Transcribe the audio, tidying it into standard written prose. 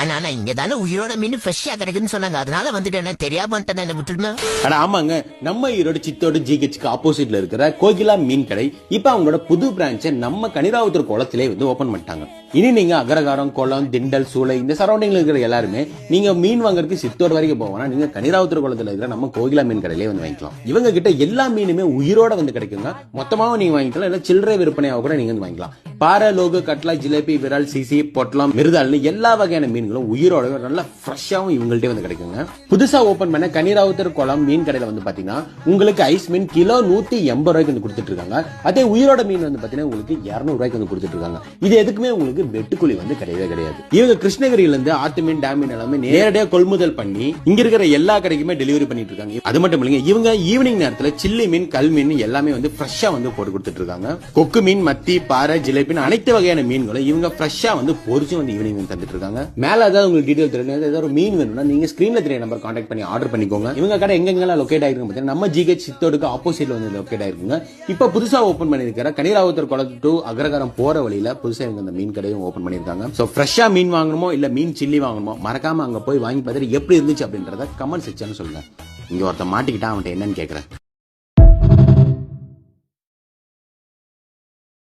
ஆனா நான் இங்க தானே உயிரோட மீன் ஃப்ரெஷ்ஷா கிடைக்குன்னு சொன்னாங்க, அதனால வந்துட்டேன். தெரியாம வந்துட்டேன், என்ன விட்டுருமா? ஆனா ஆமாங்க, நம்ம ஈரோடு சித்தோடு ஜிஹெச்க்கு ஆப்போசிட்ல இருக்கிற கோகிலா மீன் கடை இப்ப அவங்களோட புது பிரான்ச்சை நம்ம கனிராவுத்தூர் குளத்திலே வந்து ஓபன் பண்ணிட்டாங்க. இனி நீங்க அகரகாரம், குளம், திண்டல், சூளை இந்த சரௌண்டிங்ல இருக்கிற எல்லாருமே நீங்க மீன் வாங்குறதுக்கு சித்தோடு வரைக்கும் போவோம்னா நீங்க கனிராவுத்தூர் குளத்துல இருக்கிற நம்ம கோகிலா மீன் கடையிலே வந்து வாங்கிக்கலாம். இவங்க கிட்ட எல்லா மீனுமே உயிரோட வந்து கிடைக்குங்க. மொத்தமாவும் நீங்க வாங்கிக்கலாம், இல்ல சில்லறை விற்பனையாக கூட நீங்க வந்து வாங்கிக்கலாம். பாறை, லோகு, கட்லா, ஜிலேபி, விரால், சிசி, பொட்லம், மிருதாள்னு எல்லா வகையான மீன்களும் உயிரோட நல்லா ஃப்ரெஷ்ஷாவும் இவங்கள்ட்டே வந்து கிடைக்குங்க. புதுசா ஓபன் பண்ண கனிராவுத்தர் குளம் மீன் கடையில வந்து பாத்தீங்கன்னா உங்களுக்கு ஐஸ் மீன் கிலோ 180 ரூபாய்க்கு வந்து கொடுத்துட்டு இருக்காங்க. அதே உயிரோட மீன் வந்து பாத்தீங்கன்னா உங்களுக்கு 200 ரூபாய்க்கு வந்து கொடுத்துட்டு இருக்காங்க. இது எதுக்குமே உங்களுக்கு வெட்டுக்குழி வந்து கிடையவே கிடையாது. இவங்க கிருஷ்ணகிரியில இருந்து ஆத்து மீன், டேம் மீன் எல்லாமே நேரடியாக கொள்முதல் பண்ணி இங்க இருக்கிற எல்லா கடைக்குமே டெலிவரி பண்ணிட்டு இருக்காங்க. அது மட்டும் இல்லைங்க, இவங்க ஈவினிங் நேரத்துல சில்லி மீன், கல் மீன் எல்லாமே வந்து ஃப்ரெஷ்ஷா வந்து போட்டு கொடுத்துட்டு இருக்காங்க. கொக்கு மீன், மத்தி, பாறை, ஜிலேபி அனைத்து வகையான மீன்களும் இவங்க ஃப்ரெஷ்ஷா வந்து பொரிச்சு வந்து ஈவினிங் வந்து தந்துட்டு இருக்காங்க. மேல ஏதாவது உங்களுக்கு டீடைல் தெரியல, ஏதாவது ஒரு மீன் வேணும்னா நீங்க ஸ்கிரீன்ல தெரிய நம்பர் கான்டாக்ட் பண்ணி ஆர்டர் பண்ணிக்கோங்க. இவங்க கடை எங்கெங்கெல்லாம் லொகேட் ஆயிருக்கு பார்த்தீங்கன்னா நம்ம ஜிஹெச் சித்தோடுக்கு ஆப்போசிட்ல வந்து லொகேட் ஆயிருக்குங்க. இப்ப புதுசா ஓபன் பண்ணிருக்கிற கனிராவுத்தர் குளத்து டு அகரகாரம் போற வழியில புதுசா இவங்க அந்த மீன் கடையும் ஓபன் பண்ணிருக்காங்க. சோ ஃப்ரெஷ்ஷா மீன் வாங்கணுமோ இல்ல மீன் சில்லி வாங்கணுமோ மறக்காம அங்க போய் வாங்கி பார்த்துட்டு எப்படி இருந்துச்சு அப்படின்றத கமெண்ட் செக்ஷன்ல சொல்லுங்க. இங்க ஒருத்த மாட்டிக்கிட்டா அவன்கிட்ட என்னன்னு கேக்குறேன்.